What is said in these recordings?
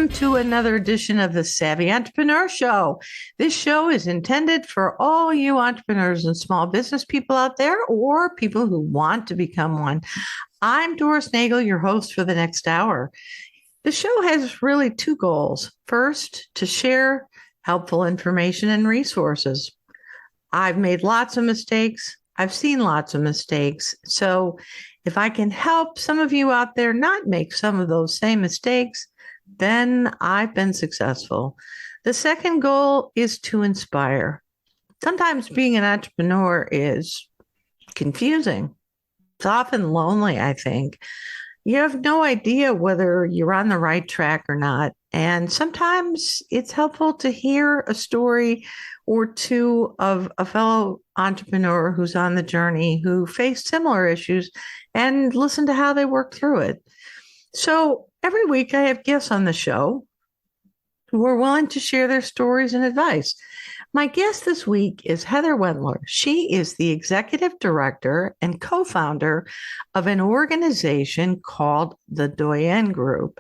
Welcome to another edition of the Savvy Entrepreneur Show. This show is intended for all you entrepreneurs and small business people out there or people who want to become one. I'm Doris Nagel, your host for the next hour. The show has really two goals. First, to share helpful information and resources. I've made lots of mistakes. I've seen lots of mistakes. So if I can help some of you out there not make some of those same mistakes, then I've been successful. The second goal is to inspire. Sometimes being an entrepreneur is confusing. It's often lonely, I think. You have no idea whether you're on the right track or not. And sometimes it's helpful to hear a story or two of a fellow entrepreneur who's on the journey, who faced similar issues, and listen to how they work through it. So every week I have guests on the show who are willing to share their stories and advice. My guest this week is Heather Wentler. She is the executive director and co-founder of an organization called the Doyenne Group.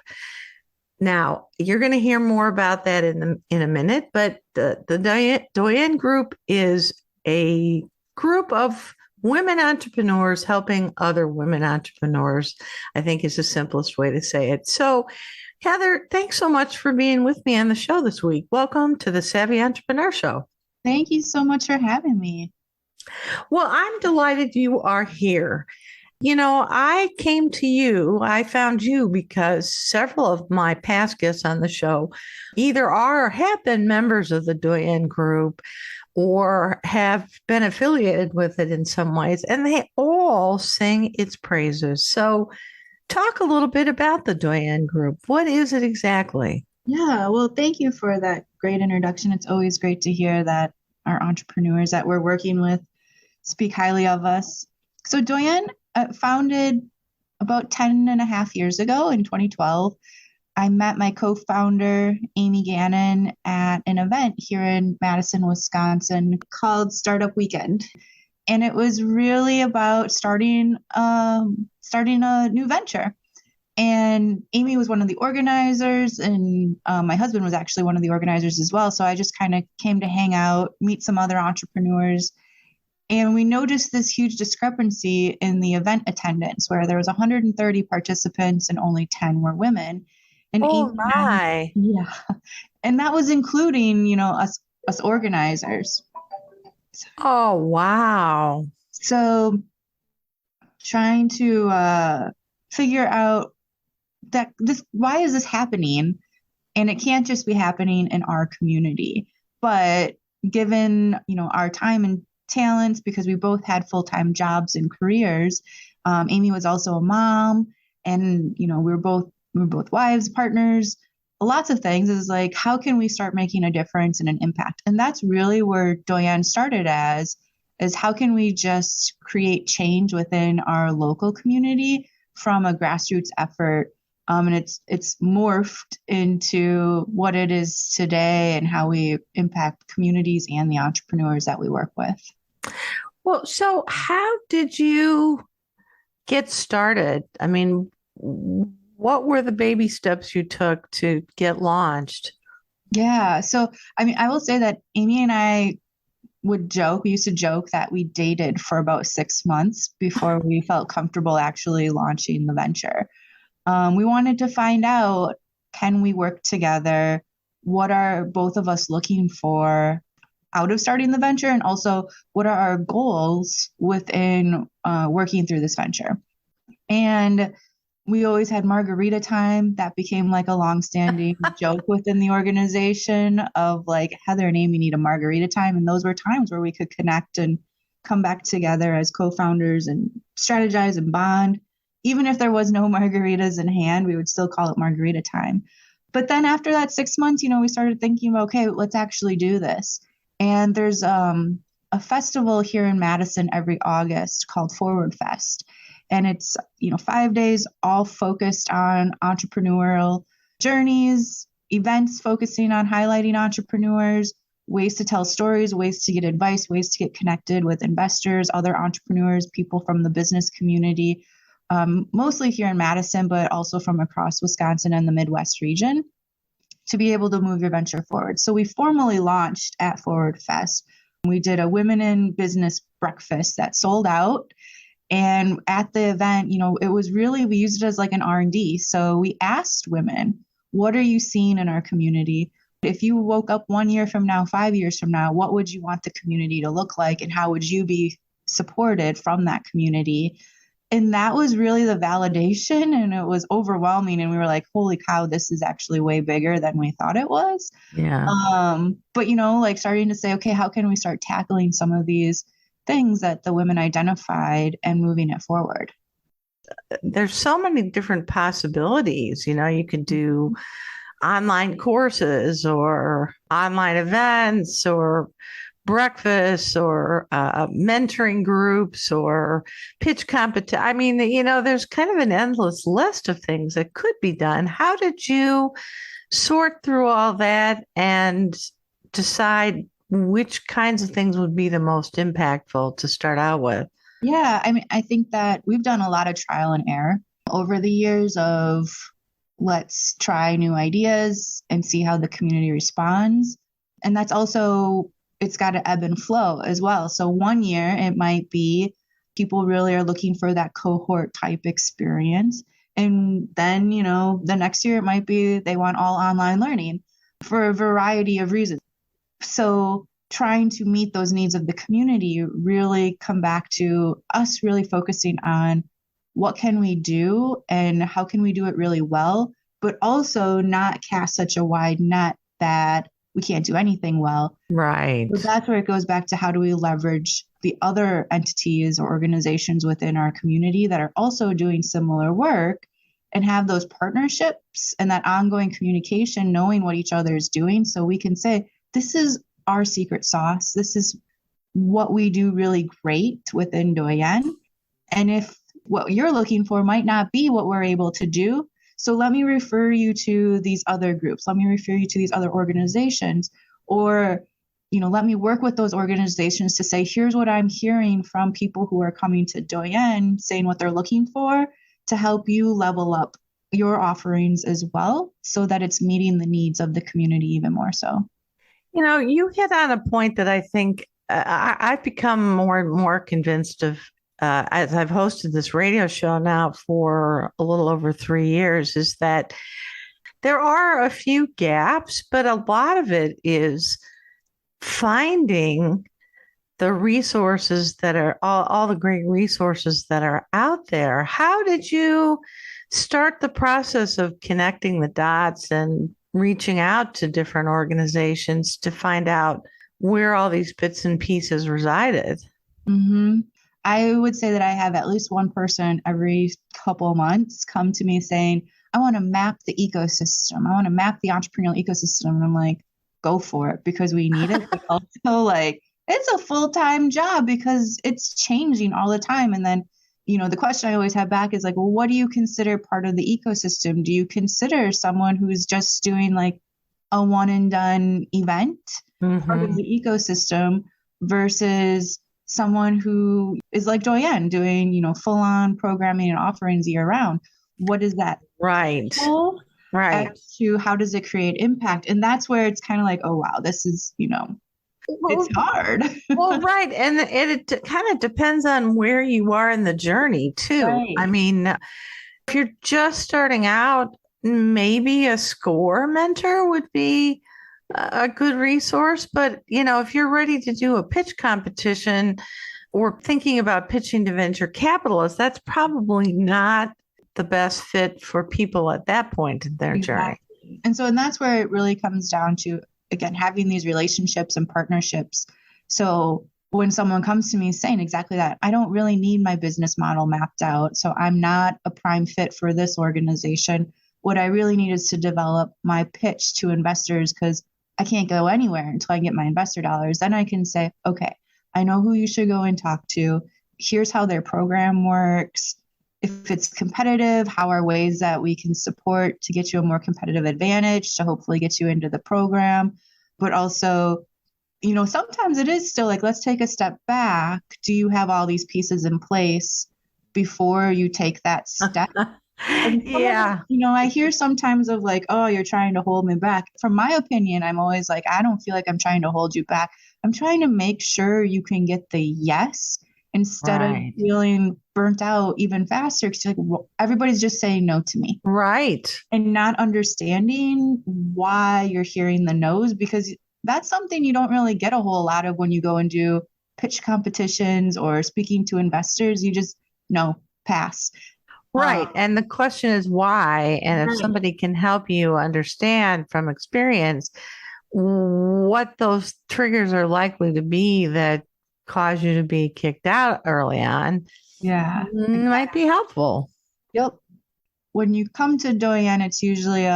Now, you're going to hear more about that in a minute, but the Doyenne Group is a group of women entrepreneurs helping other women entrepreneurs, I think is the simplest way to say it. So, Heather, thanks so much for being with me on the show this week. Welcome to the Savvy Entrepreneur Show. Thank you so much for having me. Well, I'm delighted you are here. You know, I came to you, I found you because several of my past guests on the show either are or have been members of the Doyenne Group or have been affiliated with it in some ways, and they all sing its praises. So talk a little bit about the Doyenne Group. What is it exactly? Yeah, well, thank you for that great introduction. It's always great to hear that our entrepreneurs that we're working with speak highly of us. So Doyenne founded about 10 and a half years ago in 2012. I met my co-founder, Amy Gannon, at an event here in Madison, Wisconsin called Startup Weekend. And it was really about starting a new venture. And Amy was one of the organizers, and my husband was actually one of the organizers as well. So I just kind of came to hang out, meet some other entrepreneurs. And we noticed this huge discrepancy in the event attendance, where there was 130 participants and only 10 were women. And Oh Amy and I, my. yeah, and that was including, us organizers. Oh wow. So trying to figure out why is this happening? And it can't just be happening in our community, but given, our time and talents, because we both had full-time jobs and careers. Amy was also a mom, and we were both wives, partners, lots of things. Is like, how can we start making a difference and an impact? And that's really where Doyenne started is how can we just create change within our local community from a grassroots effort. And it's morphed into what it is today and how we impact communities and the entrepreneurs that we work with. Well, so how did you get started? I mean, what were the baby steps you took to get launched? Yeah. So, I will say that Amy and I we used to joke that we dated for about 6 months before we felt comfortable actually launching the venture. We wanted to find out, can we work together? What are both of us looking for out of starting the venture? And also, what are our goals within working through this venture? And we always had margarita time. That became like a long-standing joke within the organization of like, Heather and Amy need a margarita time. And those were times where we could connect and come back together as co-founders and strategize and bond. Even if there was no margaritas in hand, we would still call it margarita time. But then after that 6 months, we started thinking about, okay, let's actually do this. And there's a festival here in Madison every August called Forward Fest. And it's, 5 days all focused on entrepreneurial journeys, events focusing on highlighting entrepreneurs, ways to tell stories, ways to get advice, ways to get connected with investors, other entrepreneurs, people from the business community, mostly here in Madison, but also from across Wisconsin and the Midwest region. to be able to move your venture forward. So we formally launched at Forward Fest. We did a women in business breakfast that sold out. And at the event, it was really, we used it as like an R&D. So we asked women, what are you seeing in our community? If you woke up 1 year from now, 5 years from now, what would you want the community to look like? And how would you be supported from that community? And that was really the validation, and it was overwhelming. And we were like, holy cow, this is actually way bigger than we thought it was. Yeah. But, like starting to say, okay, how can we start tackling some of these things that the women identified and moving it forward? There's so many different possibilities. You could do online courses or online events or breakfasts or mentoring groups or pitch competition. I mean, there's kind of an endless list of things that could be done. How did you sort through all that and decide which kinds of things would be the most impactful to start out with? Yeah, I mean, I think that we've done a lot of trial and error over the years of let's try new ideas and see how the community responds. And that's also, it's got to ebb and flow as well. So 1 year, it might be people really are looking for that cohort type experience. And then, the next year, it might be they want all online learning for a variety of reasons. So trying to meet those needs of the community really come back to us really focusing on what can we do and how can we do it really well, but also not cast such a wide net that we can't do anything well. Right. So that's where it goes back to how do we leverage the other entities or organizations within our community that are also doing similar work and have those partnerships and that ongoing communication, knowing what each other is doing so we can say, this is our secret sauce. This is what we do really great within Doyenne. And if what you're looking for might not be what we're able to do, so let me refer you to these other groups. Let me refer you to these other organizations. Or, let me work with those organizations to say, here's what I'm hearing from people who are coming to Doyenne, saying what they're looking for to help you level up your offerings as well so that it's meeting the needs of the community even more so. You hit on a point that I think I've become more and more convinced of as I've hosted this radio show now for a little over 3 years, is that there are a few gaps, but a lot of it is finding the resources that are all the great resources that are out there. How did you start the process of connecting the dots and reaching out to different organizations to find out where all these bits and pieces resided? Mm-hmm. I would say that I have at least one person every couple of months come to me saying, I want to map the ecosystem. I want to map the entrepreneurial ecosystem. And I'm like, go for it because we need it. But also it's a full-time job because it's changing all the time. And then, the question I always have back is well, what do you consider part of the ecosystem? Do you consider someone who's just doing a one and done event part of the ecosystem versus someone who is like Doyenne doing, full on programming and offerings year round? What is that? Right. Right. As to how does it create impact? And that's where it's kind of oh, wow, this is, it's hard. Well, right. And it kind of depends on where you are in the journey too. Right. I mean, if you're just starting out, maybe a SCORE mentor would be a good resource. But, if you're ready to do a pitch competition or thinking about pitching to venture capitalists, that's probably not the best fit for people at that point in their journey. And that's where it really comes down to, again, having these relationships and partnerships. So when someone comes to me saying exactly that, I don't really need my business model mapped out, so I'm not a prime fit for this organization. What I really need is to develop my pitch to investors because I can't go anywhere until I get my investor dollars. Then I can say, okay, I know who you should go and talk to. Here's how their program works. If it's competitive, how are ways that we can support to get you a more competitive advantage to hopefully get you into the program? But also, sometimes it is still let's take a step back. Do you have all these pieces in place before you take that step? And some of Yeah. it, I hear sometimes of like, oh, you're trying to hold me back. From my opinion, I'm always like, I don't feel like I'm trying to hold you back. I'm trying to make sure you can get the yes instead of Right. feeling burnt out even faster. Because like, well, everybody's just saying no to me Right. and not understanding why you're hearing the no's, because that's something you don't really get a whole lot of when you go and do pitch competitions or speaking to investors. You just no, pass. Right. And the question is why? And if Right. somebody can help you understand from experience what those triggers are likely to be that cause you to be kicked out early on, Yeah. might be helpful. Yep. When you come to Doyenne, it's usually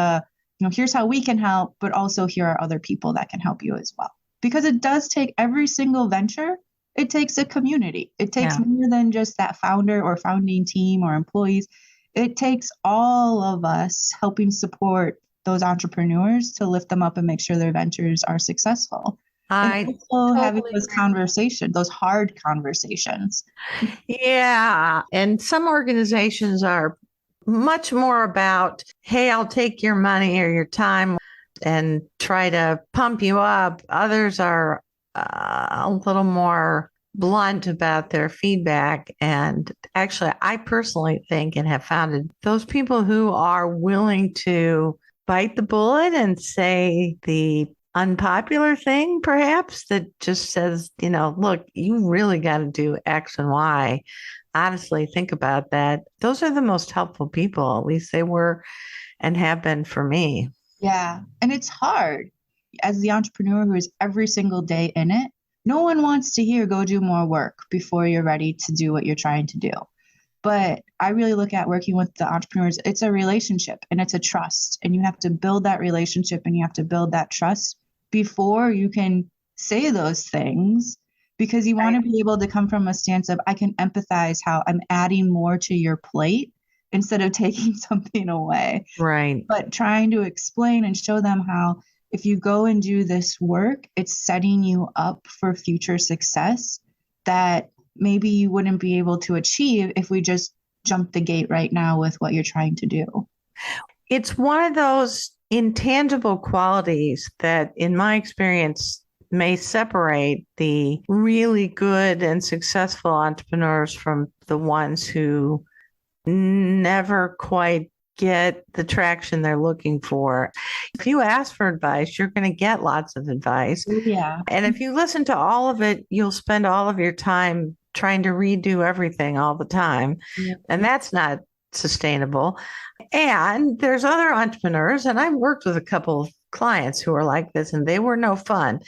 here's how we can help, but also here are other people that can help you as well. Because it does take every single venture, it takes a community. It takes Yeah. more than just that founder or founding team or employees. It takes all of us helping support those entrepreneurs to lift them up and make sure their ventures are successful. And I also having totally those agree. conversations, those hard conversations. Yeah. And some organizations are much more about, hey, I'll take your money or your time and try to pump you up. Others are a little more blunt about their feedback. And actually, I personally think and have found it, those people who are willing to bite the bullet and say the unpopular thing, perhaps, that just says, look, you really got to do X and Y. Honestly, think about that. Those are the most helpful people. At least they were and have been for me. Yeah. And it's hard as the entrepreneur who is every single day in it. No one wants to hear go do more work before you're ready to do what you're trying to do. But I really look at working with the entrepreneurs, it's a relationship and it's a trust. And you have to build that relationship and you have to build that trust before you can say those things, because you want Right. to be able to come from a stance of, I can empathize how I'm adding more to your plate instead of taking something away, Right. but trying to explain and show them how if you go and do this work, it's setting you up for future success that maybe you wouldn't be able to achieve if we just jump the gate right now with what you're trying to do. It's one of those intangible qualities that, in my experience, may separate the really good and successful entrepreneurs from the ones who never quite get the traction they're looking for. If you ask for advice, you're going to get lots of advice. Yeah. And if you listen to all of it, you'll spend all of your time trying to redo everything all the time. Yeah. And that's not sustainable. And there's other entrepreneurs, and I've worked with a couple of clients who are like this, and they were no fun.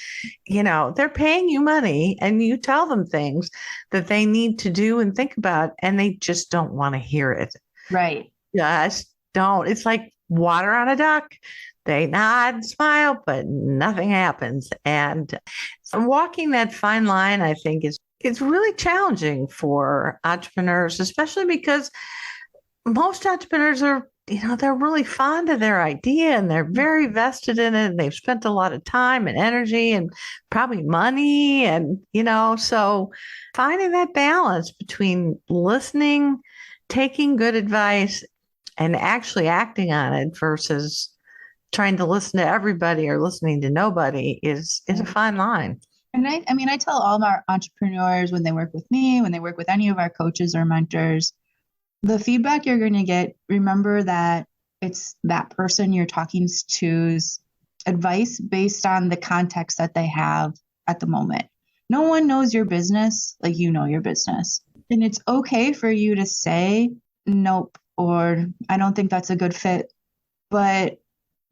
They're paying you money and you tell them things that they need to do and think about, and they just don't want to hear it. Right. Just don't. It's like water on a duck. They nod and smile, but nothing happens. And walking that fine line, I think, is it's really challenging for entrepreneurs, especially because most entrepreneurs are, they're really fond of their idea and they're very vested in it. And they've spent a lot of time and energy and probably money. And, so finding that balance between listening, taking good advice, and actually acting on it versus trying to listen to everybody or listening to nobody is a fine line. And I tell all of our entrepreneurs when they work with me, when they work with any of our coaches or mentors, the feedback you're going to get, remember that it's that person you're talking to's advice based on the context that they have at the moment. No one knows your business like you know your business. And it's okay for you to say, nope, or I don't think that's a good fit, but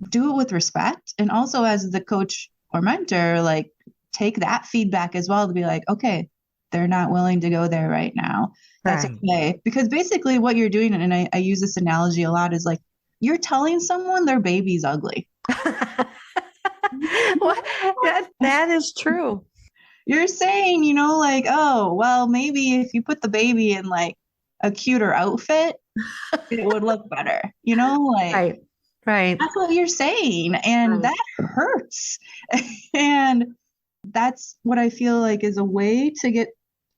do it with respect. And also, as the coach or mentor, like take that feedback as well to be like, okay, they're not willing to go there right now. That's Right. okay. Because basically, what you're doing, and I use this analogy a lot, is like you're telling someone their baby's ugly. Well, that is true. You're saying, like, oh, well, maybe if you put the baby in like a cuter outfit, it would look better. Like Right. Right. that's what you're saying. And Right. that hurts. And that's what I feel like is a way to get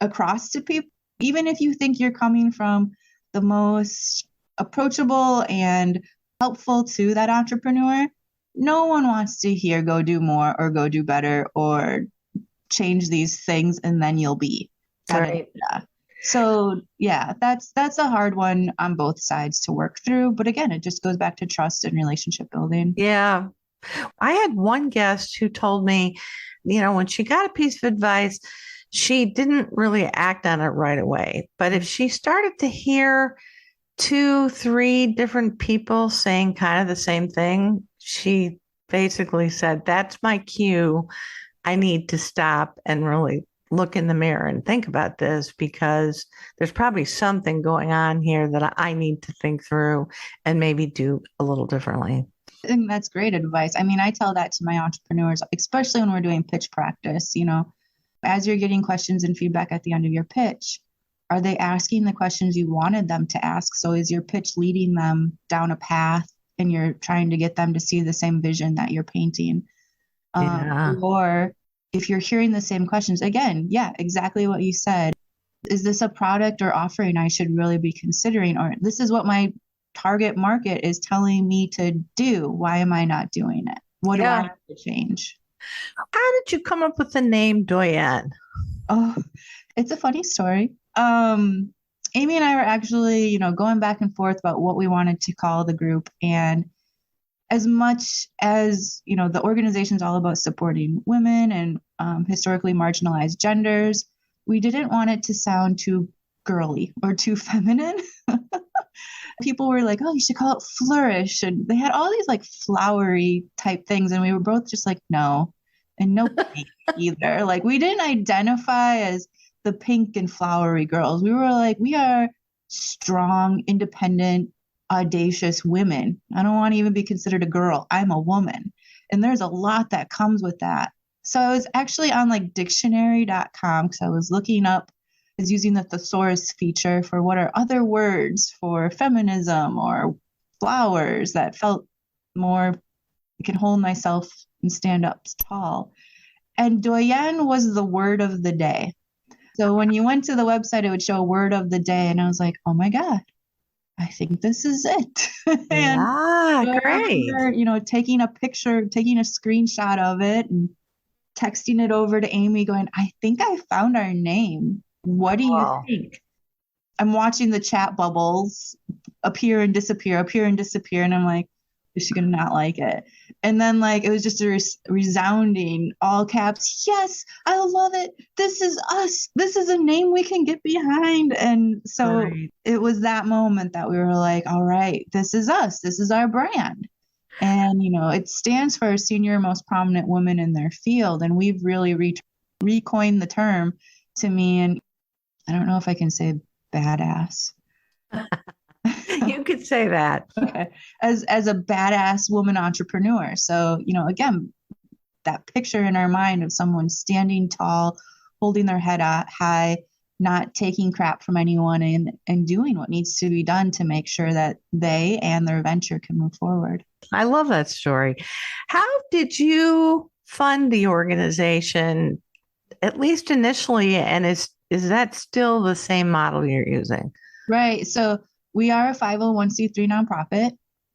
across to people. Even if you think you're coming from the most approachable and helpful to that entrepreneur. No one wants to hear go do more or go do better or change these things and then you'll be. Right. So yeah, that's a hard one on both sides to work through. But again, it just goes back to trust and relationship building. Yeah. I had one guest who told me, when she got a piece of advice, she didn't really act on it right away. But if she started to hear two, three different people saying kind of the same thing, she basically said, that's my cue. I need to stop and really look in the mirror and think about this because there's probably something going on here that I need to think through and maybe do a little differently. I think that's great advice. I mean, I tell that to my entrepreneurs, especially when we're doing pitch practice, as you're getting questions and feedback at the end of your pitch, are they asking the questions you wanted them to ask? So is your pitch leading them down a path and you're trying to get them to see the same vision that you're painting? Yeah. Or if you're hearing the same questions, again, yeah, exactly what you said. Is this a product or offering I should really be considering? Or this is what my target market is telling me to do. Why am I not doing it? What do I have to change? How did you come up with the name Doyenne? Oh, it's a funny story. Amy and I were actually, going back and forth about what we wanted to call the group. And as much as, the organization's all about supporting women and historically marginalized genders, we didn't want it to sound too girly or too feminine. People were like, oh, you should call it Flourish. And they had all these like flowery type things. And we were both just like, no, and no pink either. Like we didn't identify as the pink and flowery girls. We were like, we are strong, independent, audacious women. I don't want to even be considered a girl. I'm a woman. And there's a lot that comes with that. So I was actually on like dictionary.com because I was looking up, is using the thesaurus feature for what are other words for feminism or flowers that felt more, I can hold myself and stand up tall. And Doyenne was the word of the day. So when you went to the website, it would show word of the day. And I was like, oh my God, I think this is it. And Yeah, I great. remember, taking a picture, taking a screenshot of it and texting it over to Amy going, I think I found our name. What do you think? I'm watching the chat bubbles appear and disappear. And I'm like, is she going to not like it? And then like, it was just a resounding all caps. Yes, I love it. This is us. This is a name we can get behind. And so it was that moment that we were like, all right, this is us. This is our brand. And, it stands for senior most prominent woman in their field. And we've really recoined the term to mean, I don't know if I can say badass. You could say that. Okay. As a badass woman entrepreneur. So, again, that picture in our mind of someone standing tall, holding their head high, not taking crap from anyone and doing what needs to be done to make sure that they and their venture can move forward. I love that story. How did you fund the organization, at least initially? And is that still the same model you're using? Right. So we are a 501c3 nonprofit.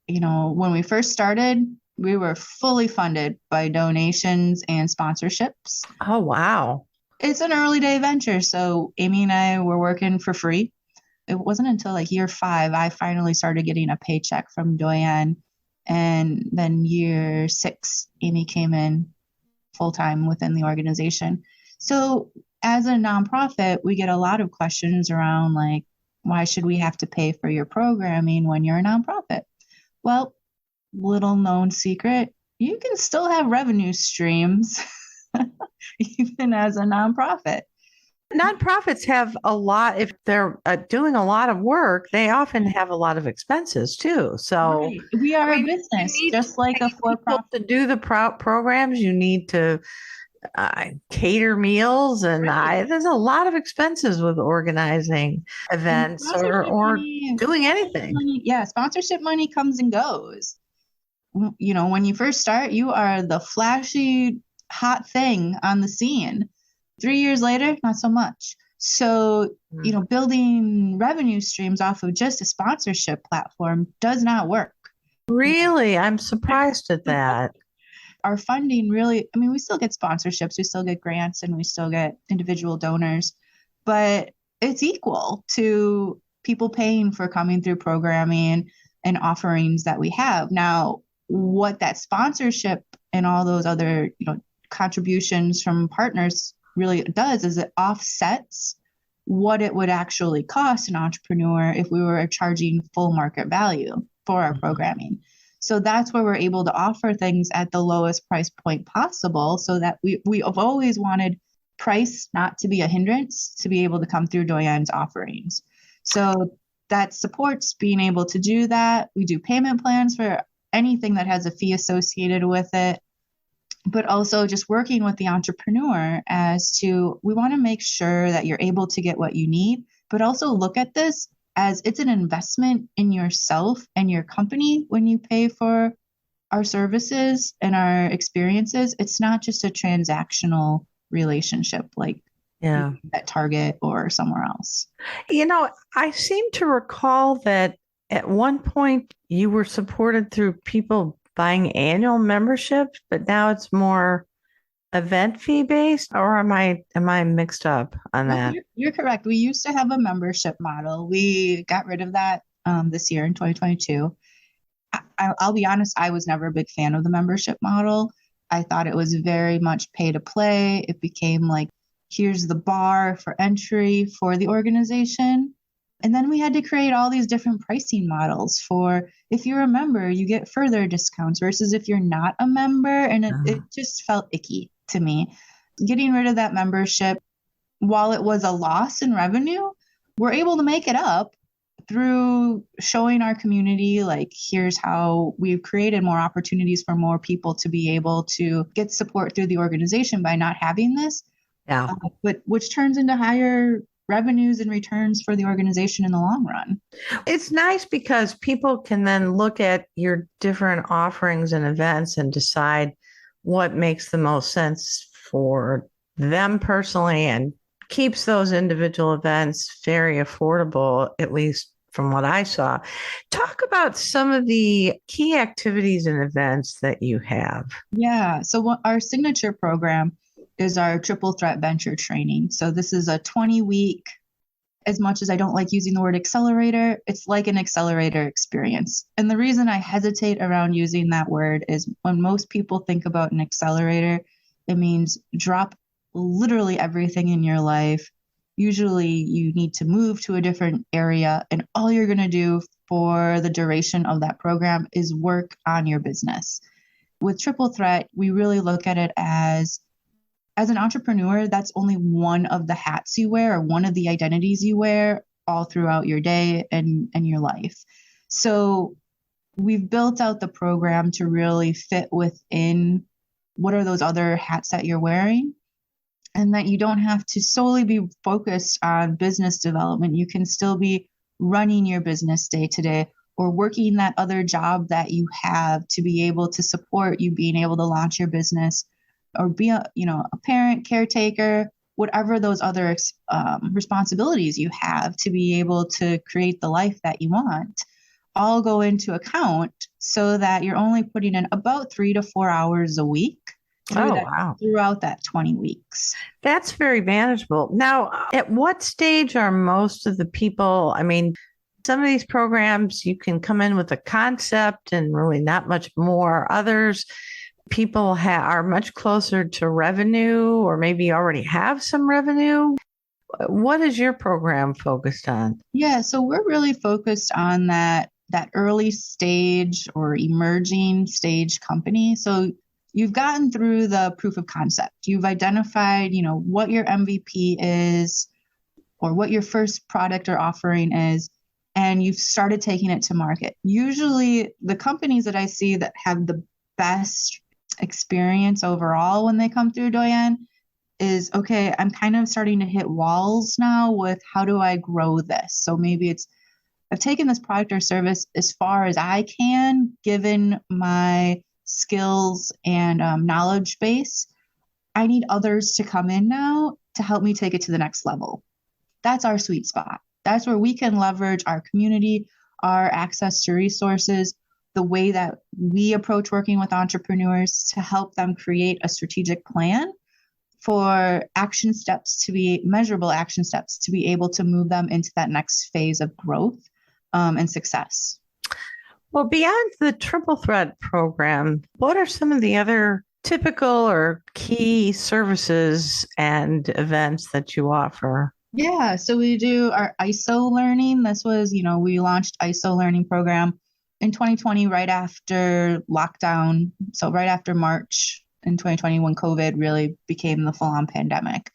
When we first started, we were fully funded by donations and sponsorships. Oh, wow. It's an early day venture. So Amy and I were working for free. It wasn't until like year 5, I finally started getting a paycheck from Doyenne. And then year 6, Amy came in full time within the organization. So as a nonprofit, we get a lot of questions around like, why should we have to pay for your programming when you're a nonprofit? Well, little known secret, you can still have revenue streams even as a nonprofit. Nonprofits have a lot, if they're doing a lot of work, they often have a lot of expenses too. So we are a business, just like a for-profit. To do the programs, you need to cater meals, and there's a lot of expenses with organizing events or doing anything. Yeah, sponsorship money comes and goes. When you first start, you are the flashy, hot thing on the scene. 3 years later, not so much. So, building revenue streams off of just a sponsorship platform does not work. Really? I'm surprised at that. Our funding really, I mean, we still get sponsorships, we still get grants, and we still get individual donors, but it's equal to people paying for coming through programming and offerings that we have. Now, what that sponsorship and all those other, contributions from partners really does is it offsets what it would actually cost an entrepreneur if we were charging full market value for our programming. So that's where we're able to offer things at the lowest price point possible, so that we have always wanted price not to be a hindrance to be able to come through Doyenne's offerings. So that supports being able to do that. We do payment plans for anything that has a fee associated with it, but also just working with the entrepreneur as to, we want to make sure that you're able to get what you need, but also look at this as it's an investment in yourself and your company when you pay for our services and our experiences. It's not just a transactional relationship like at Target or somewhere else. I seem to recall that at one point you were supported through people buying annual memberships, but now it's more event fee based, or am I mixed up on that? You're correct. We used to have a membership model. We got rid of that this year in 2022. I'll be honest, I was never a big fan of the membership model. I thought it was very much pay to play. It became like, here's the bar for entry for the organization. And then we had to create all these different pricing models for, if you're a member, you get further discounts versus if you're not a member. And it just felt icky to me. Getting rid of that membership, while it was a loss in revenue, we're able to make it up through showing our community, like, here's how we've created more opportunities for more people to be able to get support through the organization by not having this. But which turns into higher revenues and returns for the organization in the long run. It's nice because people can then look at your different offerings and events and decide what makes the most sense for them personally, and keeps those individual events very affordable, at least from what I saw. Talk about some of the key activities and events that you have. Yeah. So our signature program is our triple threat venture training. So this is a 20-week, as much as I don't like using the word accelerator, it's like an accelerator experience. And the reason I hesitate around using that word is when most people think about an accelerator, it means drop literally everything in your life. Usually you need to move to a different area, and all you're going to do for the duration of that program is work on your business. With Triple Threat, we really look at it as an entrepreneur, that's only one of the hats you wear, or one of the identities you wear all throughout your day and your life. So we've built out the program to really fit within what are those other hats that you're wearing, and that you don't have to solely be focused on business development. You can still be running your business day to day, or working that other job that you have to be able to support you being able to launch your business, or be a parent, caretaker, whatever those other responsibilities you have to be able to create the life that you want, all go into account, so that you're only putting in about 3 to 4 hours a week throughout that 20 weeks. That's very manageable. Now, at what stage are most of the people? I mean, some of these programs, you can come in with a concept and really not much more. Others, people are much closer to revenue, or maybe already have some revenue. What is your program focused on? Yeah, so we're really focused on that early stage or emerging stage company. So you've gotten through the proof of concept. You've identified, what your MVP is, or what your first product or offering is, and you've started taking it to market. Usually the companies that I see that have the best experience overall when they come through Doyenne is, okay, I'm kind of starting to hit walls now with, how do I grow this? So maybe I've taken this product or service as far as I can, given my skills and knowledge base. I need others to come in now to help me take it to the next level. that's our sweet spot. That's where we can leverage our community, our access to resources, the way that we approach working with entrepreneurs to help them create a strategic plan for action steps to be measurable action steps to be able to move them into that next phase of growth and success. Well, beyond the Triple Threat program, what are some of the other typical or key services and events that you offer? Yeah, so we do our ISO learning. This was, we launched ISO learning program in 2020, right after lockdown. So right after March in 2020, when COVID really became the full-on pandemic.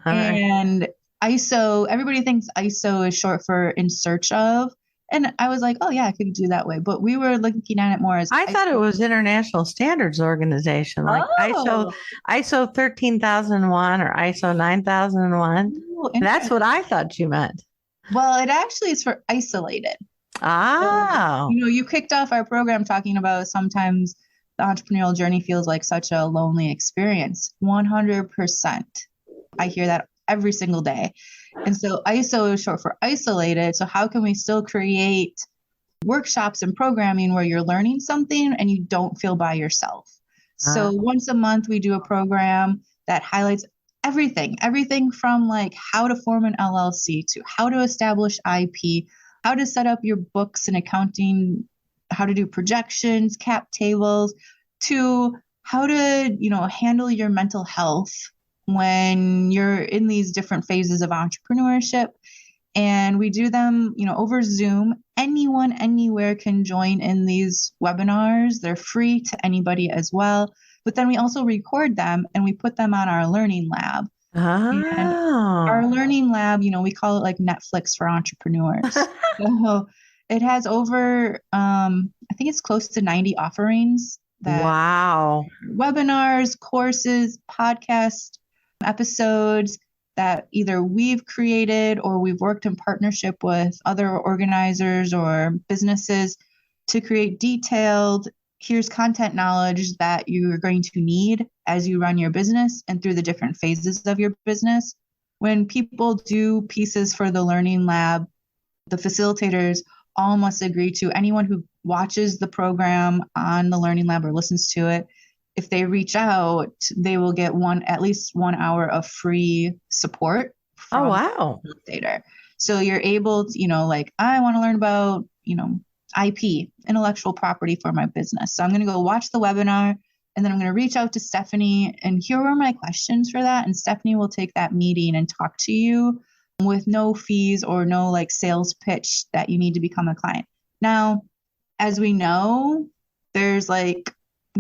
And ISO, everybody thinks ISO is short for in search of. And I was like, oh yeah, I could do that way. But we were looking at it more as I thought it was International Standards Organization, like ISO 13001 or ISO 9001. That's what I thought you meant. Well, it actually is for isolated. Oh. You kicked off our program talking about sometimes the entrepreneurial journey feels like such a lonely experience. 100%. I hear that every single day. And so ISO is short for isolated. So how can we still create workshops and programming where you're learning something and you don't feel by yourself? So once a month, we do a program that highlights everything from like how to form an LLC to how to establish IP, how to set up your books and accounting, how to do projections, cap tables, to how to, handle your mental health when you're in these different phases of entrepreneurship. And we do them, over Zoom. Anyone, anywhere can join in these webinars. They're free to anybody as well. But then we also record them and we put them on our learning lab. And our learning lab, we call it like Netflix for entrepreneurs. So it has over, I think it's close to 90 offerings. Webinars, courses, podcasts, episodes that either we've created or we've worked in partnership with other organizers or businesses to create detailed, here's content knowledge that you're going to need as you run your business and through the different phases of your business. When people do pieces for the Learning Lab, the facilitators all must agree to anyone who watches the program on the Learning Lab or listens to it. If they reach out, they will get at least 1 hour of free support from the facilitator. So you're able to, like, I want to learn about, IP, intellectual property for my business. So I'm going to go watch the webinar and then I'm going to reach out to Stephanie and here are my questions for that. And Stephanie will take that meeting and talk to you with no fees or no like sales pitch that you need to become a client. Now, as we know, there's like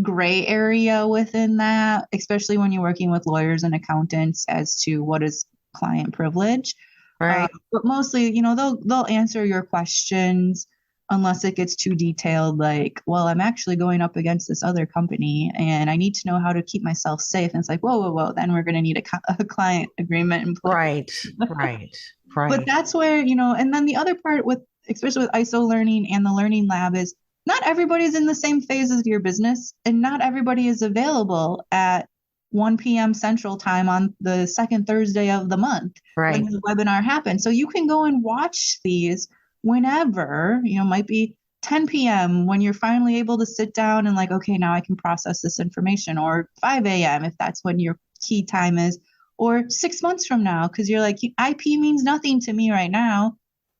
gray area within that, especially when you're working with lawyers and accountants as to what is client privilege. Right. But mostly, they'll answer your questions unless it gets too detailed, like, well, I'm actually going up against this other company and I need to know how to keep myself safe. And it's like, whoa. Then we're going to need a client agreement in place. Right. But that's where, and then the other part especially with ISO learning and the Learning Lab is not everybody's in the same phase as your business and not everybody is available at 1 p.m. Central Time on the second Thursday of the month when the webinar happens. So you can go and watch these whenever, might be 10 p.m. when you're finally able to sit down and like, okay, now I can process this information, or 5 a.m. if that's when your key time is, or 6 months from now, because you're like, IP means nothing to me right now,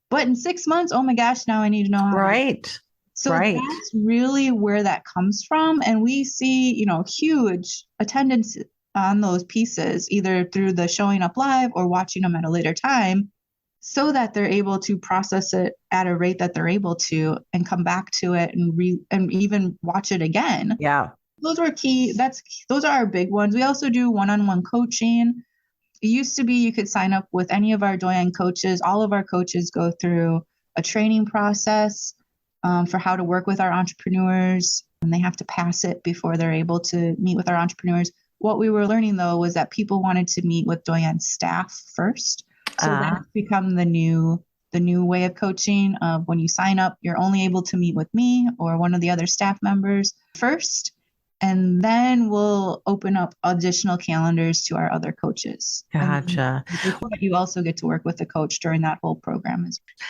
but in 6 months, oh my gosh, now I need to know how. So that's really where that comes from. And we see, huge attendance on those pieces, either through the showing up live or watching them at a later time, so that they're able to process it at a rate that they're able to and come back to it and even watch it again. Yeah. Those were key. Those are our big ones. We also do one-on-one coaching. It used to be you could sign up with any of our Doyenne coaches. All of our coaches go through a training process for how to work with our entrepreneurs, and they have to pass it before they're able to meet with our entrepreneurs. What we were learning, though, was that people wanted to meet with Doyenne staff first. So that's become the new way of coaching. When you sign up, you're only able to meet with me or one of the other staff members first. And then we'll open up additional calendars to our other coaches. Gotcha. And you also get to work with the coach during that whole program as well.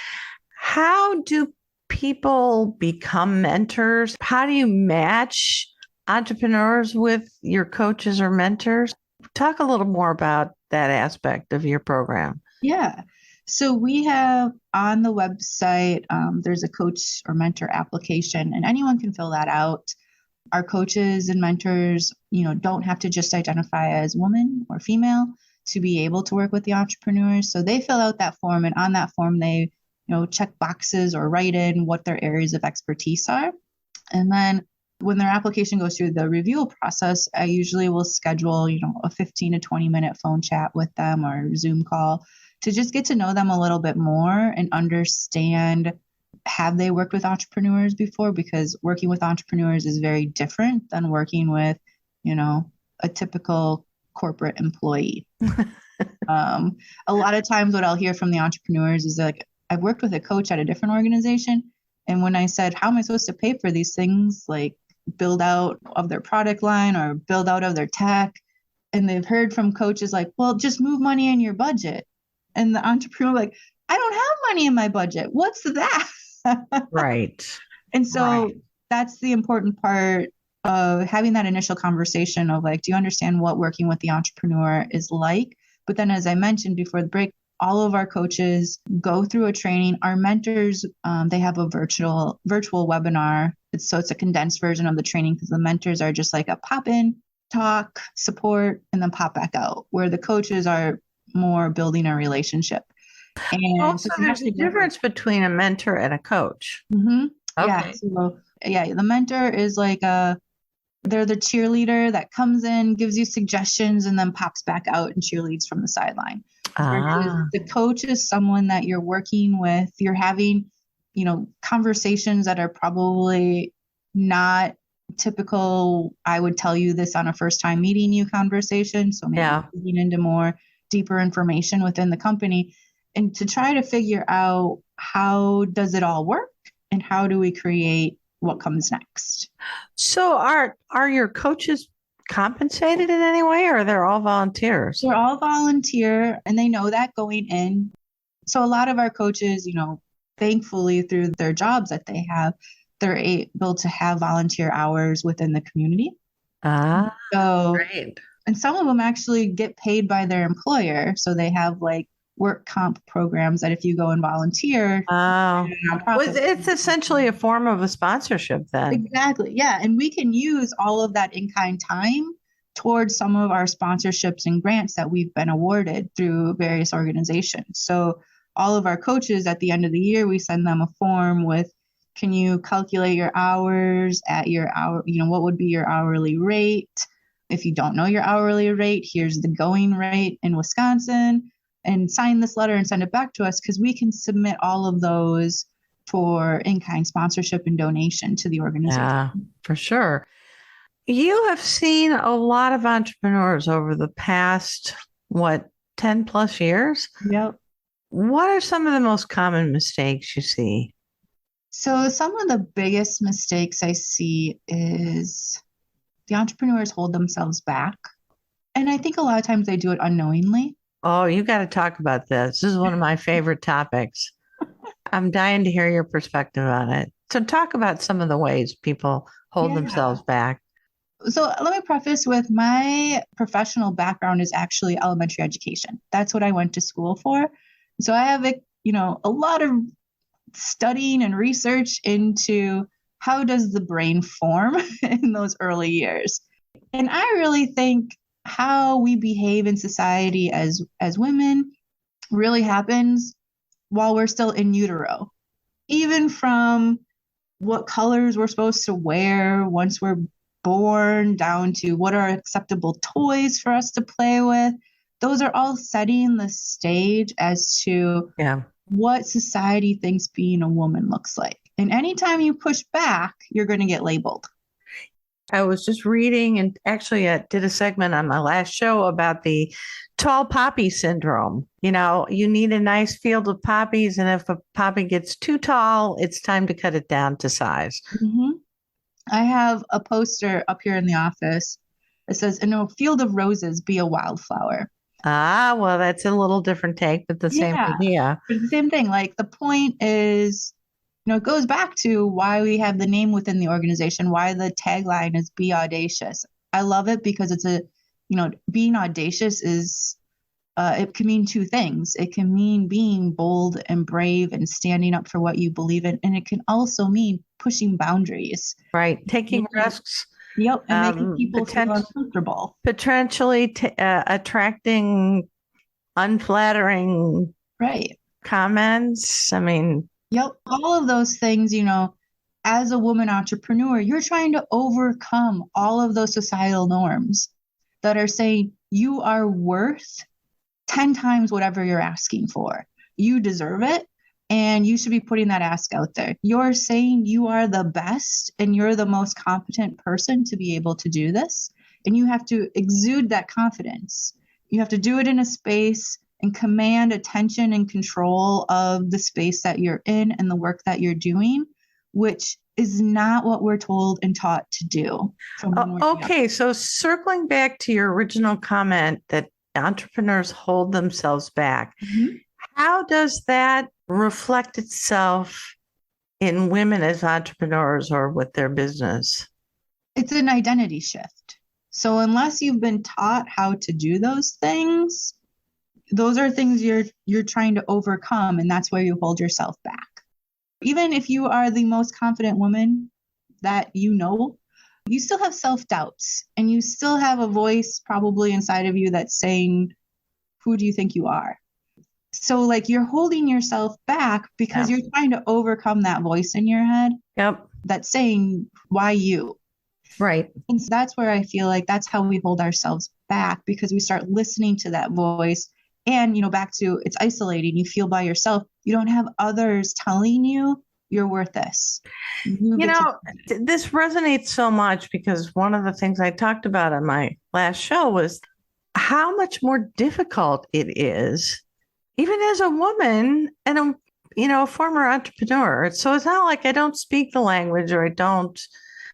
How do people become mentors? How do you match entrepreneurs with your coaches or mentors? Talk a little more about that aspect of your program. Yeah. So we have on the website, there's a coach or mentor application, and anyone can fill that out. Our coaches and mentors, don't have to just identify as woman or female to be able to work with the entrepreneurs. So they fill out that form, and on that form, they, check boxes or write in what their areas of expertise are. And then when their application goes through the review process, I usually will schedule, a 15 to 20-minute phone chat with them or Zoom call to just get to know them a little bit more and understand, have they worked with entrepreneurs before? Because working with entrepreneurs is very different than working with, a typical corporate employee. A lot of times what I'll hear from the entrepreneurs is like, I've worked with a coach at a different organization. And when I said, how am I supposed to pay for these things, like build out of their product line or build out of their tech? And they've heard from coaches like, well, just move money in your budget. And the entrepreneur like, I don't have money in my budget. What's that? Right. And so that's the important part of having that initial conversation of like, do you understand what working with the entrepreneur is like? But then, as I mentioned before the break, all of our coaches go through a training. Our mentors, they have a virtual webinar. It's a condensed version of the training because the mentors are just like a pop in, talk, support, and then pop back out, where the coaches are more building a relationship. And also, there's a difference between a mentor and a coach. Mm-hmm. Okay. The mentor is like they're the cheerleader that comes in, gives you suggestions, and then pops back out and cheerleads from the sideline. The coach is someone that you're working with. You're having, conversations that are probably not typical. I would tell you this on a first time meeting you conversation. So maybe getting into more deeper information within the company and to try to figure out how does it all work and how do we create what comes next. So are your coaches compensated in any way, or they're all volunteers? They're all volunteer, and they know that going in. So a lot of our coaches, thankfully through their jobs that they have, they're able to have volunteer hours within the community. Great. And some of them actually get paid by their employer. So they have like work comp programs that if you go and volunteer. It's essentially a form of a sponsorship then. Exactly. Yeah. And we can use all of that in-kind time towards some of our sponsorships and grants that we've been awarded through various organizations. So all of our coaches at the end of the year, we send them a form with, can you calculate your hours at your hour, what would be your hourly rate? If you don't know your hourly rate, here's the going rate in Wisconsin, and sign this letter and send it back to us because we can submit all of those for in-kind sponsorship and donation to the organization. Yeah, for sure. You have seen a lot of entrepreneurs over the past, 10 plus years? Yep. What are some of the most common mistakes you see? So some of the biggest mistakes I see is the entrepreneurs hold themselves back. And I think a lot of times they do it unknowingly. Oh, you got to talk about this. This is one of my favorite topics. I'm dying to hear your perspective on it. So talk about some of the ways people hold themselves back. So let me preface with my professional background is actually elementary education. That's what I went to school for. So I have a lot of studying and research into how does the brain form in those early years. And I really think how we behave in society as women really happens while we're still in utero. Even from what colors we're supposed to wear once we're born down to what are acceptable toys for us to play with. Those are all setting the stage as to what society thinks being a woman looks like. And anytime you push back, you're going to get labeled. I was just reading and actually I did a segment on my last show about the tall poppy syndrome. You need a nice field of poppies, and if a poppy gets too tall, it's time to cut it down to size. Mm-hmm. I have a poster up here in the office. It says, "In a field of roses, be a wildflower." Ah, well, that's a little different take, but the same Yeah, idea. but it's the same thing. Like the point is, it goes back to why we have the name within the organization, why the tagline is "Be Audacious." I love it because being audacious is, it can mean two things. It can mean being bold and brave and standing up for what you believe in, and it can also mean pushing boundaries. Right. Taking Making, risks, yep, and making people feel potent, uncomfortable. potentially attracting unflattering Right. comments. I mean, Yep. All of those things, as a woman entrepreneur, you're trying to overcome all of those societal norms that are saying you are worth 10 times whatever you're asking for. You deserve it. And you should be putting that ask out there. You're saying you are the best and you're the most competent person to be able to do this. And you have to exude that confidence. You have to do it in a space and command attention and control of the space that you're in and the work that you're doing, which is not what we're told and taught to do from when we're young. okay. So circling back to your original comment that entrepreneurs hold themselves back, how does that reflect itself in women as entrepreneurs or with their business? It's an identity shift. So unless you've been taught how to do those things, those are things you're trying to overcome, and that's where you hold yourself back. Even if you are the most confident woman that you still have self-doubts and you still have a voice probably inside of you that's saying, who do you think you are? So like you're holding yourself back because you're trying to overcome that voice in your head. Yep. That's saying, why you? Right. And so that's where I feel like that's how we hold ourselves back, because we start listening to that voice. And, back to, it's isolating. You feel by yourself. You don't have others telling you you're worth this. This resonates so much because one of the things I talked about on my last show was how much more difficult it is, even as a woman and a former entrepreneur. So it's not like I don't speak the language or I don't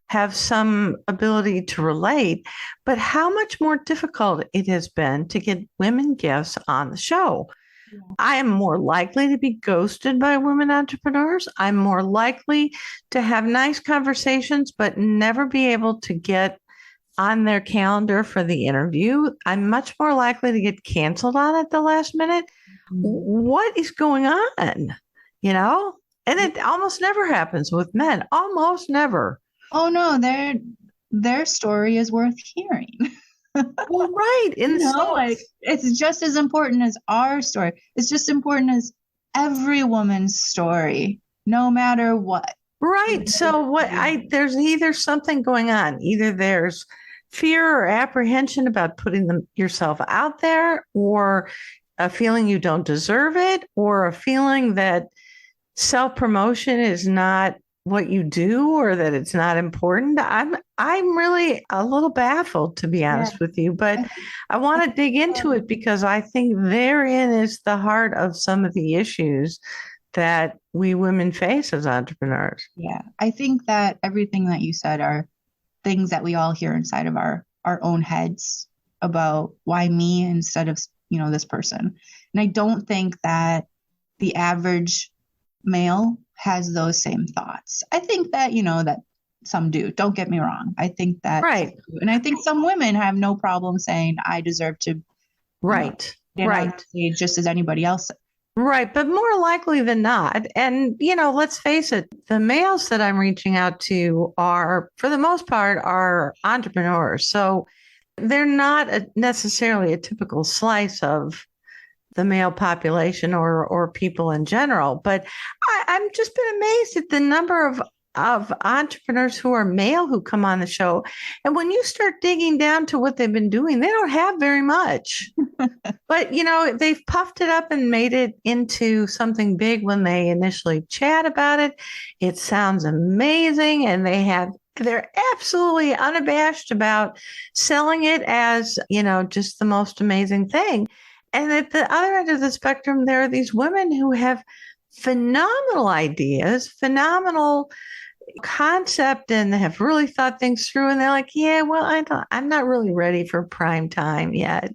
have some ability to relate, but how much more difficult it has been to get women guests on the show. Yeah. I am more likely to be ghosted by women entrepreneurs. I'm more likely to have nice conversations, but never be able to get on their calendar for the interview. I'm much more likely to get canceled on at the last minute. What is going on? And it almost never happens with men, almost never. Oh no, their story is worth hearing. Well, right. It's just as important as our story. It's just important as every woman's story, no matter what. Right. So there's either something going on, either there's fear or apprehension about putting yourself out there, or a feeling you don't deserve it, or a feeling that self-promotion is not what you do, or that it's not important. I'm really a little baffled, to be honest with you, but I want to dig into it because I think therein is the heart of some of the issues that we women face as entrepreneurs. Yeah, I think that everything that you said are things that we all hear inside of our own heads about why me instead of, this person. And I don't think that the average male has those same thoughts. I think that, that some do. Don't get me wrong. I think that. Right. And I think some women have no problem saying, I deserve to. Right. Right. Just as anybody else. Right. But more likely than not. And, let's face it, the males that I'm reaching out to are, for the most part, are entrepreneurs. So they're not necessarily a typical slice of the male population or people in general. But I'm just been amazed at the number of entrepreneurs who are male who come on the show. And when you start digging down to what they've been doing, they don't have very much. But, they've puffed it up and made it into something big when they initially chat about it. It sounds amazing. And they're absolutely unabashed about selling it as, just the most amazing thing. And at the other end of the spectrum, there are these women who have phenomenal ideas, phenomenal, concept and have really thought things through. And they're like, yeah, well, I'm not really ready for prime time yet.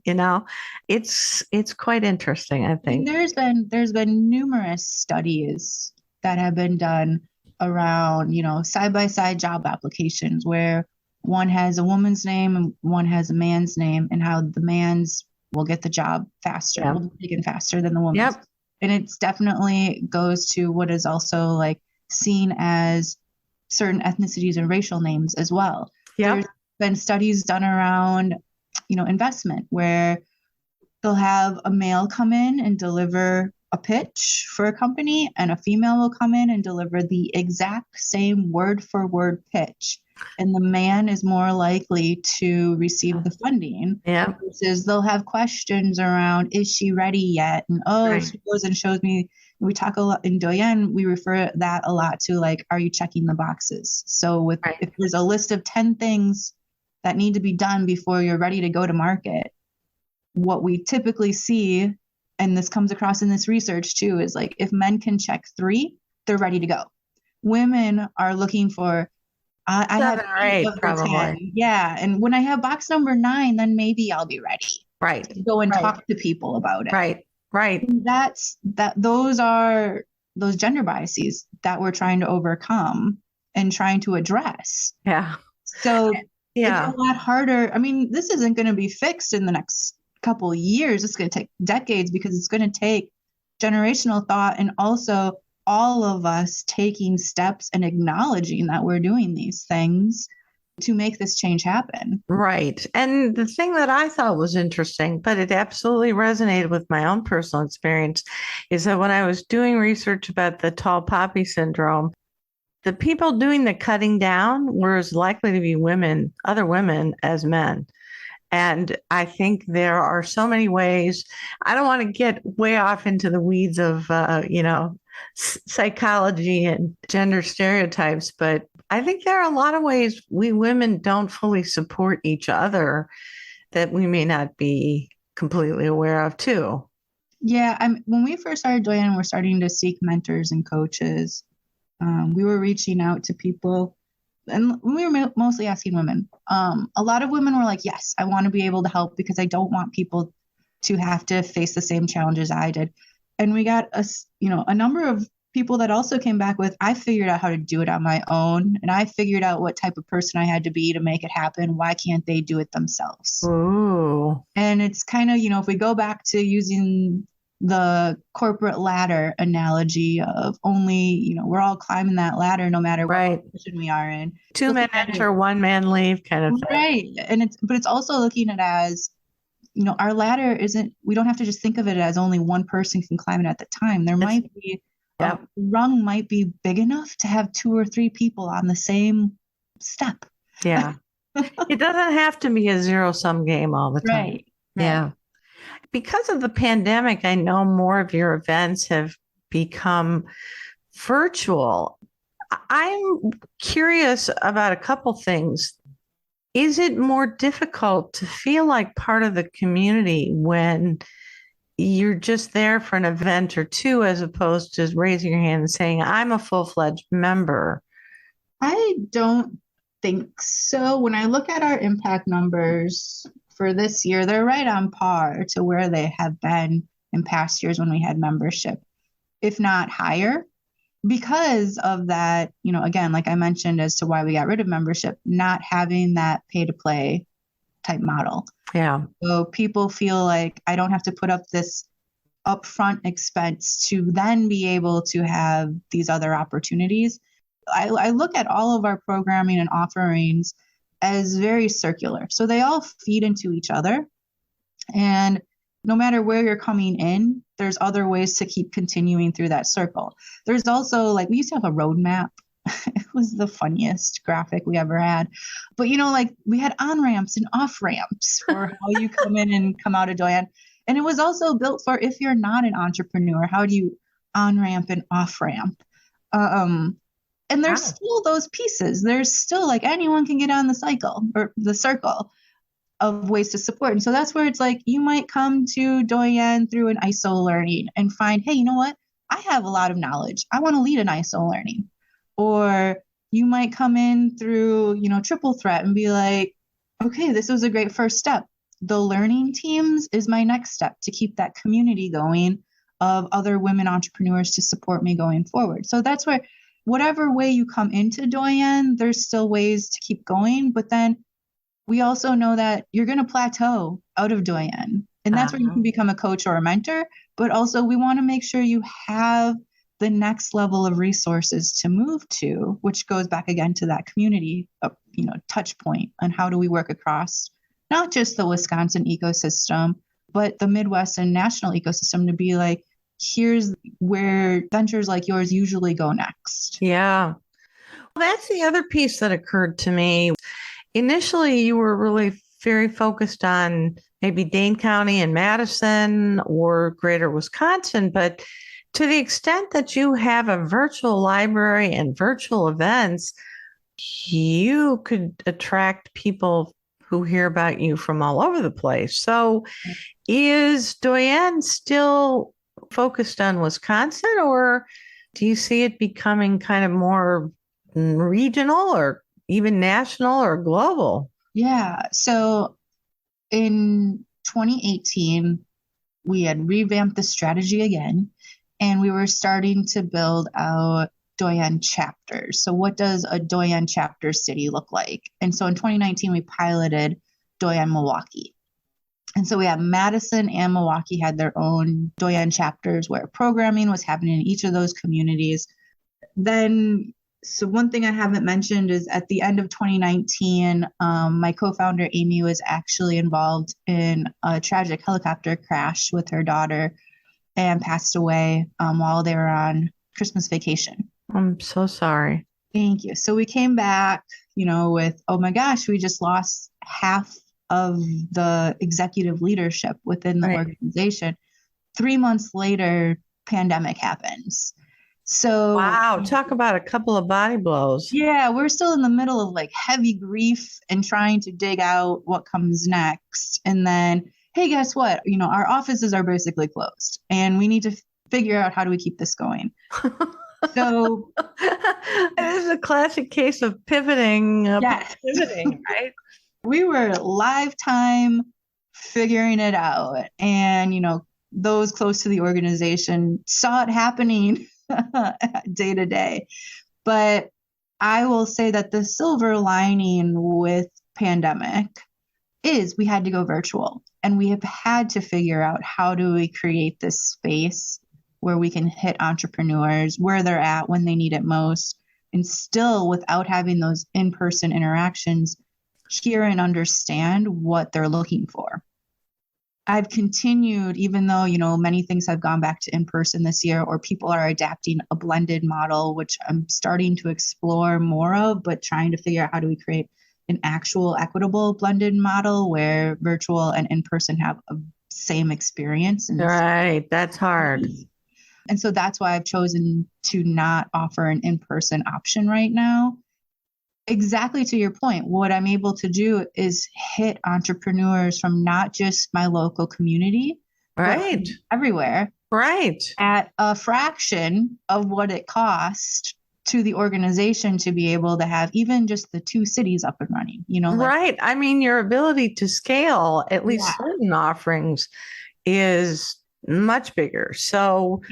It's quite interesting, I I mean, think. there's been numerous studies that have been done around, side by side job applications where one has a woman's name and one has a man's name, and how the man's will get the job faster, Yeah. will be taken faster than the woman's. Yep. And it's definitely goes to what is also like seen as certain ethnicities and racial names as well. There's Yep. been studies done around, investment where they'll have a male come in and deliver a pitch for a company, and a female will come in and deliver the exact same word for word pitch. And the man is more likely to receive the funding Yep. versus they'll have questions around, is she ready yet? And if Right. she goes and shows me, we talk a lot in Doyenne, we refer that a lot to like, are you checking the boxes? So Right. if there's a list of 10 things that need to be done before you're ready to go to market, what we typically see, and this comes across in this research too, is like if men can check 3, they're ready to go. Women are looking for, I have 7 or 8 8, of the probably. 10. Yeah. And when I have box number 9, then maybe I'll be ready Right. to go and Right. talk to people about it. Right. Right. And those are those gender biases that we're trying to overcome and trying to address. Yeah. So it's a Yeah. lot harder. I mean, this isn't going to be fixed in the next couple of years. It's going to take decades because it's going to take generational thought and also all of us taking steps and acknowledging that we're doing these things to make this change happen. Right. And the thing that I thought was interesting, but it absolutely resonated with my own personal experience, is that when I was doing research about the tall poppy syndrome, the people doing the cutting down were as likely to be women, other women, as men. And I think there are so many ways. I don't want to get way off into the weeds of, psychology and gender stereotypes, but I think there are a lot of ways we women don't fully support each other that we may not be completely aware of, too. Yeah, when we first started Doyenne, we're starting to seek mentors and coaches. We were reaching out to people, and we were mostly asking women. A lot of women were like, yes, I want to be able to help because I don't want people to have to face the same challenges I did. And we got a number of people that also came back with, I figured out how to do it on my own, and I figured out what type of person I had to be to make it happen. Why can't they do it themselves? Ooh. And it's kind of, if we go back to using the corporate ladder analogy of only, we're all climbing that ladder no matter Right. what position we are in. Two men Looking at enter, it, one man leave kind of thing. right. But it's also looking at it as, our ladder isn't, we don't have to just think of it as only one person can climb it at the time. There might be, a Yep. rung might be big enough to have 2 or 3 people on the same step. Yeah. It doesn't have to be a zero-sum game all the time. Right. Yeah. Because of the pandemic, I know more of your events have become virtual. I'm curious about a couple things. Is it more difficult to feel like part of the community when you're just there for an event or two, as opposed to raising your hand and saying, I'm a full-fledged member? I don't think so. When I look at our impact numbers for this year, they're right on par to where they have been in past years when we had membership, if not higher, because of that, again, like I mentioned, as to why we got rid of membership, not having that pay to play type model. Yeah. So people feel like I don't have to put up this upfront expense to then be able to have these other opportunities. I look at all of our programming and offerings as very circular. So they all feed into each other. And no matter where you're coming in, there's other ways to keep continuing through that circle. There's also, like, we used to have a roadmap. It was the funniest graphic we ever had. But, like, we had on ramps and off ramps for how you come in and come out of Doyenne. And it was also built for if you're not an entrepreneur, how do you on ramp and off ramp? And there's still those pieces. There's still, like, anyone can get on the cycle or the circle of ways to support. And so that's where it's like, you might come to Doyenne through an ISO learning and find, hey, you know what? I have a lot of knowledge. I want to lead an ISO learning. Or You might come in through, triple threat and be like, okay, this was a great first step. The learning teams is my next step to keep that community going of other women entrepreneurs to support me going forward. So that's where, whatever way you come into Doyenne, there's still ways to keep going. But then we also know that you're going to plateau out of Doyenne. And that's where you can become a coach or a mentor. But also, we want to make sure you have the next level of resources to move to, which goes back again to that community, touch point on how do we work across not just the Wisconsin ecosystem, but the Midwest and national ecosystem to be like, here's where ventures like yours usually go next. Yeah. Well, that's the other piece that occurred to me. Initially, you were really very focused on maybe Dane County and Madison or greater Wisconsin, but to the extent that you have a virtual library and virtual events, you could attract people who hear about you from all over the place. So is Doyenne still focused on Wisconsin, or do you see it becoming kind of more regional or even national or global? Yeah. So in 2018, we had revamped the strategy again, and we were starting to build out Doyenne chapters. So what does a Doyenne chapter city look like? And so in 2019, we piloted Doyenne Milwaukee. And so we have Madison and Milwaukee had their own Doyenne chapters where programming was happening in each of those communities. Then, so one thing I haven't mentioned is at the end of 2019, my co-founder Amy was actually involved in a tragic helicopter crash with her daughter and passed away while they were on Christmas vacation. I'm so sorry. Thank you. So we came back, with, oh my gosh, we just lost half of the executive leadership within the organization. 3 months later, pandemic happens. So wow, talk about a couple of body blows. Yeah, we're still in the middle of like heavy grief and trying to dig out what comes next. And then, hey, guess what? Our offices are basically closed and we need to figure out how do we keep this going. So it is a classic case of pivoting, yes. pivoting, right? We were lifetime figuring it out. And, those close to the organization saw it happening day to day. But I will say that the silver lining with pandemic is we had to go virtual, and we have had to figure out how do we create this space where we can hit entrepreneurs where they're at when they need it most, and still without having those in-person interactions, hear and understand what they're looking for. I've continued, even though, many things have gone back to in-person this year, or people are adapting a blended model, which I'm starting to explore more of, but trying to figure out how do we create an actual equitable blended model where virtual and in-person have a same experience. Right. That's hard. And so that's why I've chosen to not offer an in-person option right now. Exactly to your point, what I'm able to do is hit entrepreneurs from not just my local community, right, but everywhere, right, at a fraction of what it cost to the organization to be able to have even just the 2 cities up and running. Right. I mean, your ability to scale at least certain offerings is much bigger. So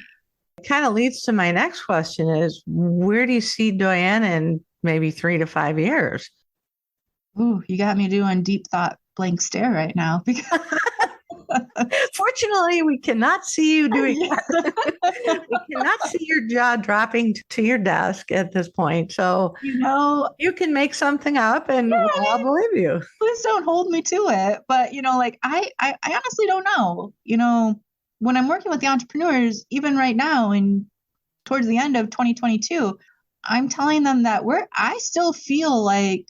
it kind of leads to my next question is, where do you see Doyenne in maybe 3 to 5 years? Ooh, you got me doing deep thought, blank stare right now. Fortunately, we cannot see you doing that. We cannot see your jaw dropping to your desk at this point. So, you can make something up and I'll believe you. Please don't hold me to it. But, I honestly don't know. When I'm working with the entrepreneurs, even right now and towards the end of 2022, I'm telling them that I still feel like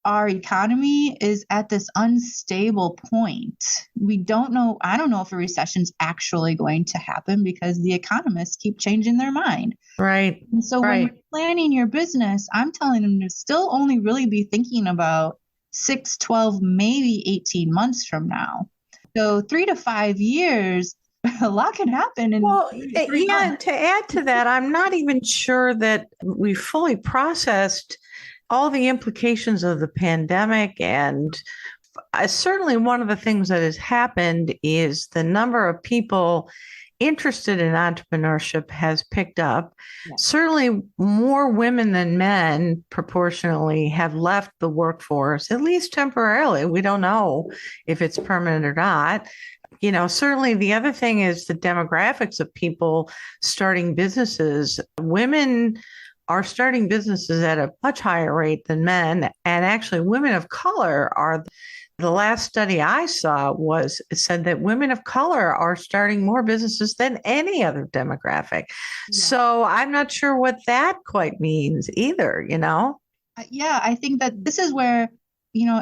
our economy is at this unstable point. We don't know. I don't know if a recession's actually going to happen because the economists keep changing their mind. Right. And so when you're planning your business, I'm telling them to still only really be thinking about 6, 12, maybe 18 months from now. So 3 to 5 years, a lot can happen in Well, 3 yeah, months. to add to that, I'm not even sure that we fully processed all the implications of the pandemic. And certainly one of the things that has happened is the number of people interested in entrepreneurship has picked up. Yeah. Certainly more women than men proportionally have left the workforce, at least temporarily. We don't know if it's permanent or not. Certainly the other thing is the demographics of people starting businesses. Women are starting businesses at a much higher rate than men. And actually, women of color are the last study I saw said that women of color are starting more businesses than any other demographic. Yeah. So I'm not sure what that quite means either, Yeah, I think that this is where,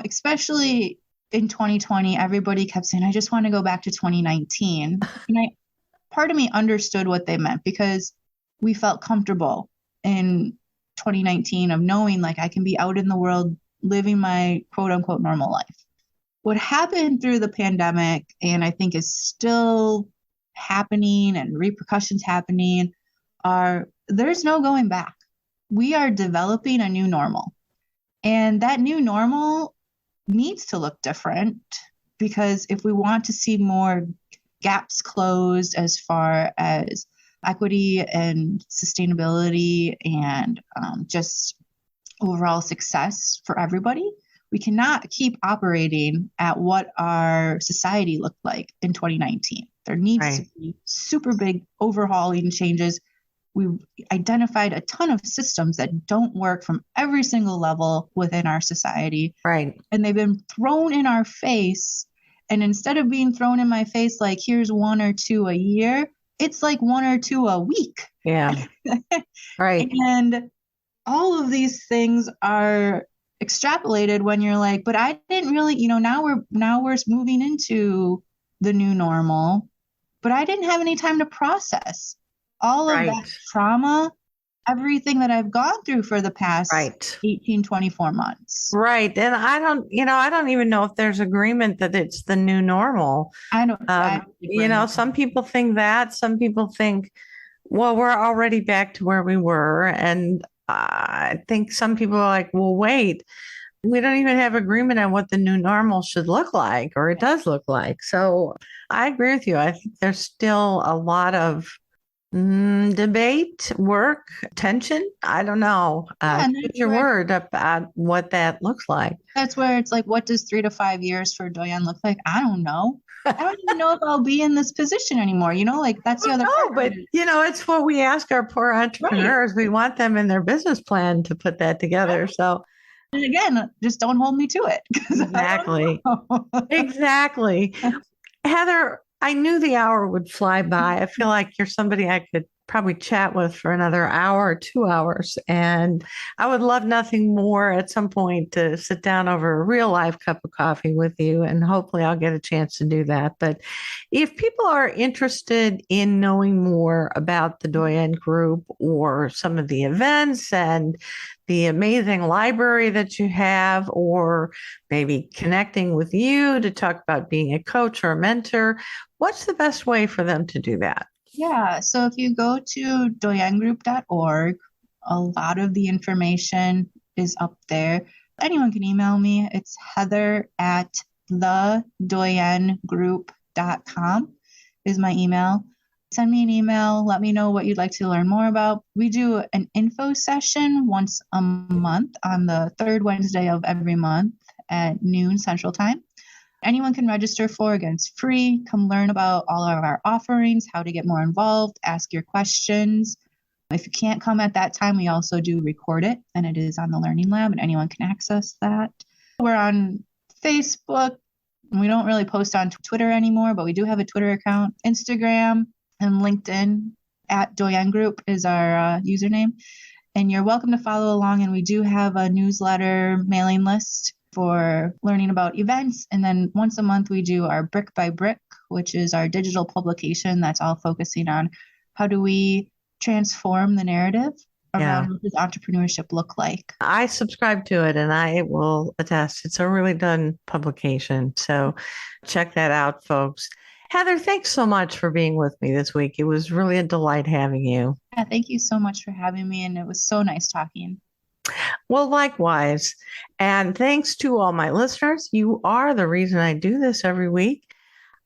especially in 2020, everybody kept saying, I just want to go back to 2019. And part of me understood what they meant because we felt comfortable in 2019 of knowing like I can be out in the world living my quote unquote normal life. What happened through the pandemic, and I think is still happening and repercussions happening, there's no going back. We are developing a new normal. And that new normal needs to look different because if we want to see more gaps closed as far as equity and sustainability and just overall success for everybody, we cannot keep operating at what our society looked like in 2019. There needs to be super big overhauling changes. We identified a ton of systems that don't work from every single level within our society. Right. And they've been thrown in our face. And instead of being thrown in my face, like here's 1 or 2 a year, it's like 1 or 2 a week. Yeah. Right. And all of these things are extrapolated when you're like, but I didn't really, now we're moving into the new normal, but I didn't have any time to process all of that trauma, everything that I've gone through for the past 18, 24 months. Right. And I don't even know if there's agreement that it's the new normal. I don't. Some people think that, some people think, well, we're already back to where we were. And I think some people are like, well, wait, we don't even have agreement on what the new normal should look like, or it does look like. So I agree with you. I think there's still a lot of debate, work, tension. I don't know. Use your word about what that looks like. That's where it's like, what does 3 to 5 years for Doyenne look like? I don't know. I don't even know if I'll be in this position anymore. That's the other part. But it's what we ask our poor entrepreneurs. We want them in their business plan to put that together. So, and again, just don't hold me to it. Exactly. Exactly. Heather, I knew the hour would fly by. I feel like you're somebody I could probably chat with for another hour or 2 hours. And I would love nothing more at some point to sit down over a real live cup of coffee with you. And hopefully I'll get a chance to do that. But if people are interested in knowing more about the Doyenne Group or some of the events and the amazing library that you have, or maybe connecting with you to talk about being a coach or a mentor, what's the best way for them to do that? Yeah, so if you go to doyennegroup.org, a lot of the information is up there. Anyone can email me. It's heather@thedoyennegroup.com is my email. Send me an email. Let me know what you'd like to learn more about. We do an info session once a month on the third Wednesday of every month at noon Central Time. Anyone can register for. Again, it's free. Come learn about all of our offerings, how to get more involved, ask your questions. If you can't come at that time, we also do record it, and it is on the Learning Lab, and anyone can access that. We're on Facebook. We don't really post on Twitter anymore, but we do have a Twitter account, Instagram, and LinkedIn. @Doyenne Group is our username. And you're welcome to follow along, and we do have a newsletter mailing list for learning about events. And then once a month, we do our Brick by Brick, which is our digital publication that's all focusing on how do we transform the narrative around what does entrepreneurship look like. I subscribe to it, and I will attest it's a really done publication. So check that out, folks. Heather, thanks so much for being with me this week. It was really a delight having you. Yeah, thank you so much for having me, and it was so nice talking. Well, likewise. And thanks to all my listeners. You are the reason I do this every week.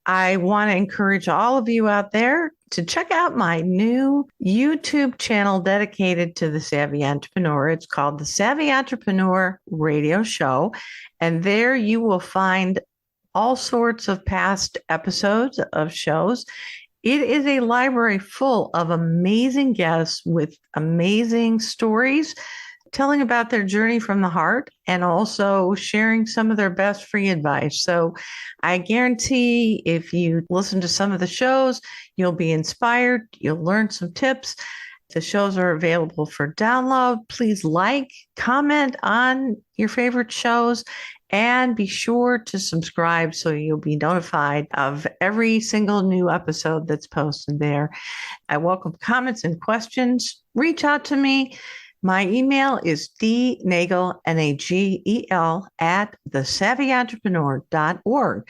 I want to encourage all of you out there to check out my new YouTube channel dedicated to the Savvy Entrepreneur. It's called the Savvy Entrepreneur Radio Show. And there you will find all sorts of past episodes of shows. It is a library full of amazing guests with amazing stories, telling about their journey from the heart and also sharing some of their best free advice. So I guarantee if you listen to some of the shows, you'll be inspired, you'll learn some tips. The shows are available for download. Please like, comment on your favorite shows, and be sure to subscribe so you'll be notified of every single new episode that's posted there. I welcome comments and questions. Reach out to me. My email is dnagel, Nagel, at thesavvyentrepreneur.org.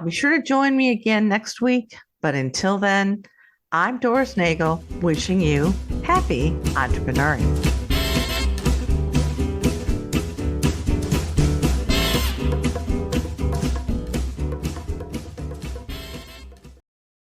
Be sure to join me again next week. But until then, I'm Doris Nagel, wishing you happy entrepreneuring.